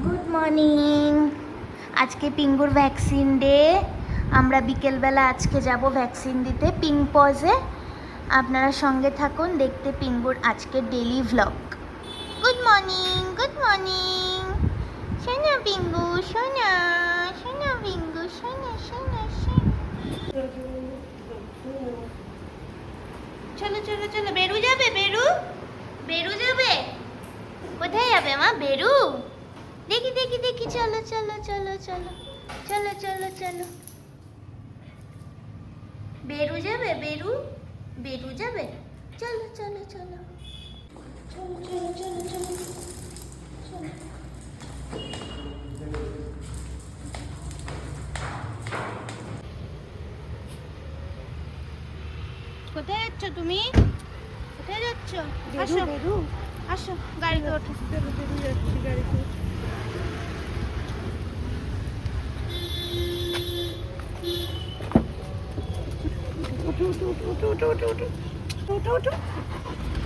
Good morning. আজকে পিঙ্গুর vaccine day. আমরা বিকেলবেলা আজকে যাব ভ্যাকসিন দিতে পিঙ্ক পজে। আপনারা সঙ্গে থাকুন, দেখতে পিঙ্গুর আজকে daily vlog. Good morning, good morning. শোনা পিঙ্গু, শোনা শোনা পিঙ্গু, শোনা শোনা শোনা। চলো চলো চলো, বেরু যাবে? বেরু বেরু যাবে? কোথায় যাবে মা? বেরু? দেখি দেখি দেখি, চলো চলো চলো চলো চলো চলো চলো। বেরু যাবে? বেরু বেরু যাবে? চলো চলো চলো চলো চলো চলো চলো চলো। কোথায় যাচ্ছ তুমি? কোথায় যাচ্ছ? আসো আসো, গাড়িতে ওঠো। গাড়িতে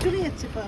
চলে যাচ্ছে পা।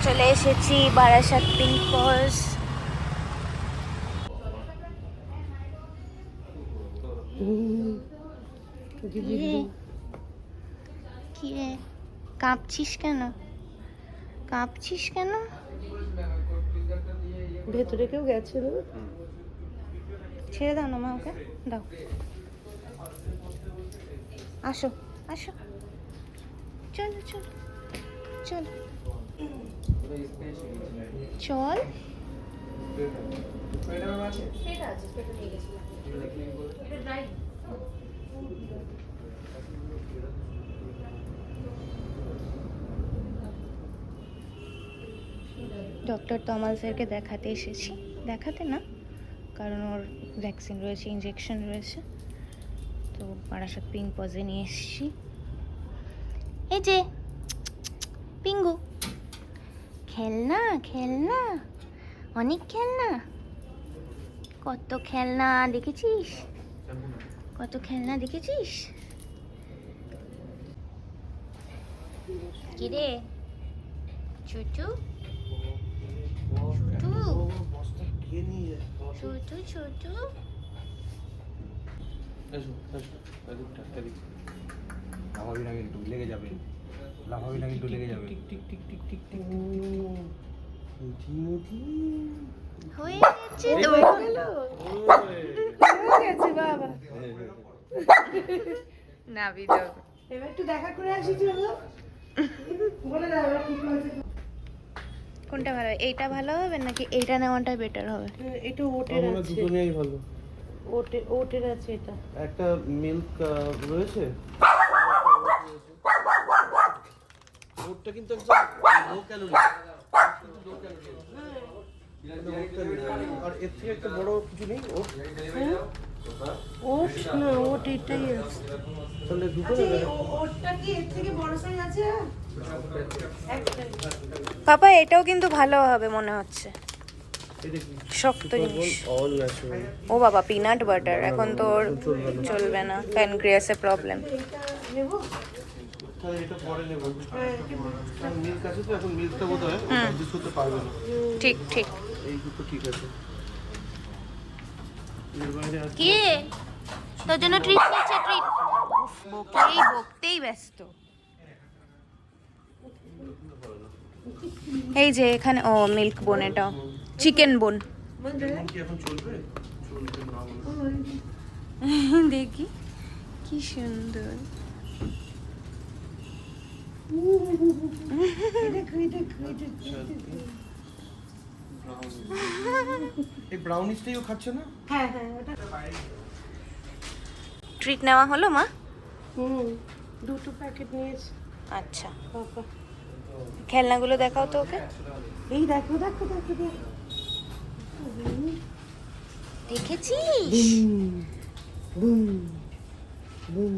চলে এসেছি বারাসাত পিঙ্ক পজ। কি রে, কাঁপছিস কেন? কাঁপছিস কেন? ভেতরে কেউ গেছে না? ছেড়ে দাও না মা, ওকে দাও। আসো আসো, চলো চলো চলো চল। ডক্টর তমাল স্যারকে দেখাতে এসেছি, দেখাতে না কারণ ওর ভ্যাকসিন রয়েছে, ইঞ্জেকশন রয়েছে, তো বারাসাত পিঙ্ক পজে নিয়ে এসেছি। এই যে পিঙ্গু, খেলনা খেলনা, অনেক খেলনা। কত খেলনা দেখেছিস? কত খেলনা দেখেছিস? কি রে ছোটু ছোটু ছোটু ছোটু? লাফাবি না কিন্তু, লেগে যাবে। লাফাবি না কিন্তু, লেগে যাবে। হয়ে গেছে তো। বাবা না ভিডিও এবার একটু দেখা করে আসি, চলো বলে দাও এবার কি করেছে। কোনটা ভালো, এইটা ভালো হবে নাকি এইটা নেওয়াটা বেটার হবে? এটা ওটের আমার আছে, দুটো নেই ভালো। ওটের আছে এটা। একটা মিল্ক রয়েছে, ওটটা কিন্তু একদম লো ক্যালোরি, কিন্তু লো ক্যালোরি। আর এর থেকে একটা বড় কিছু নেই ওট? ওট না, ওট এটাই আছে। তাহলে দুটো আচ্ছা, নেবে। ওটটা কি এর থেকে বড় সাইজ আছে? একটাই। পাপা এটাও কিন্তু ভালো হবে মনে হচ্ছে, এটা কি? শক্ত জিনিস। All natural. ও বাবা, পিনাট বাটার এখন তো ওর চলবে না, প্যানক্রিয়াসের প্রবলেম। এটা নেবো? তাহলে এটা পরে নেব। কারণ মিল্ক আছে তো, এখন মিল্কটা বোধহয় অ্যাডজাস্ট করতে পারবে না। ঠিক ঠিক। এই দুটো ঠিক আছে। এর বাইরে আর কি তোর জন্য ট্রিট নিচ্ছে? ট্রিট বকতেই ব্যস্ত। এই যে এখানে ও মিল্ক বোন, এটা চিকেন বোন। কি এখন চলবে? চলবে না। দেখি কি সুন্দর। এই দেখো, এই দেখো, এই দেখো, এই দেখো। এই ব্রাউনিশটাই ও খাচ্ছে না? হ্যাঁ হ্যাঁ ওটা ট্রিট নেওয়া হলো মা? দুটো প্যাকেট নিয়েছি আচ্ছা, বাবা। খেলনাগুলো দেখাও তো ওকে। এই দেখো দেখো দেখো দেখো। দেখেছিস? Boom boom.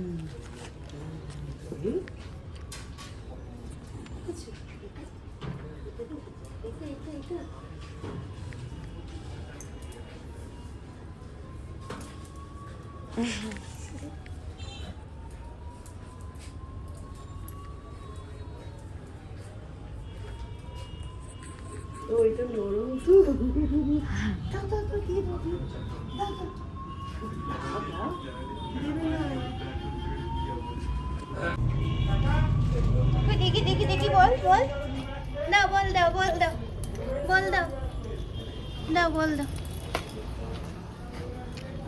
ওইটা নরম তো। দাও দাও দাও দিয়ে দাও দিয়ে দাও দাও। দেখি দেখি দেখি, বল বল দাও, বল দাও, বল দাও, বল দাও, দাও বল দাও।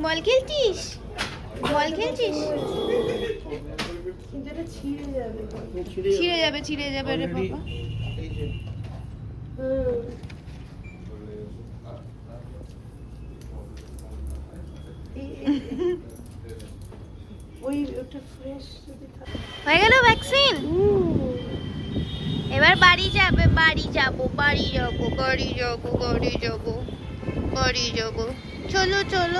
বল খেলছিস? বল খেলছিস? কিন্তু এটা ছিঁড়ে যাবে। ছিঁড়ে যাবে, ছিঁড়ে যাবে রে Already বাবা। এই যে ওই ওটা ফ্রেশ যদি থাকে। হয়ে গেল ভ্যাকসিন। এবার বাড়ি যাবে, বাড়ি যাব, বাড়ি যাব, বাড়ি যাব, বাড়ি যাব, বাড়ি যাব। চলো চলো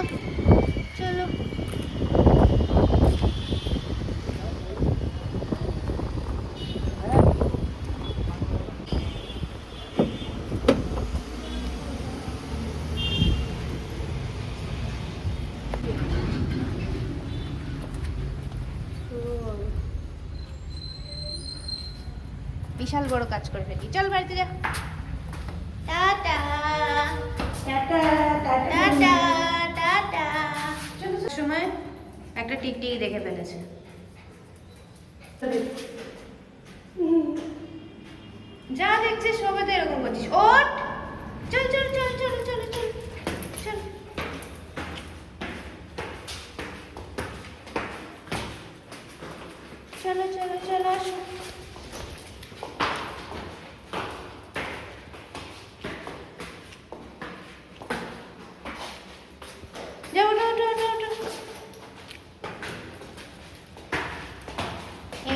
চলো। বিশাল বড় কাজ করে ফেলি, চল বাড়িতে যা। Tata tata tata. Tata tata. সময় একটা টিকটিকি দেখে ফেলেছে। যা দেখছিস সবাই তো এরকম করছিস। ওঠ, চল চল চল চল চল চল চল। চলো চলো চলো আসো। যাও, ওঠো ওঠো ওঠো ওঠো।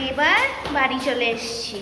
এবার বাড়ি চলে এসেছি।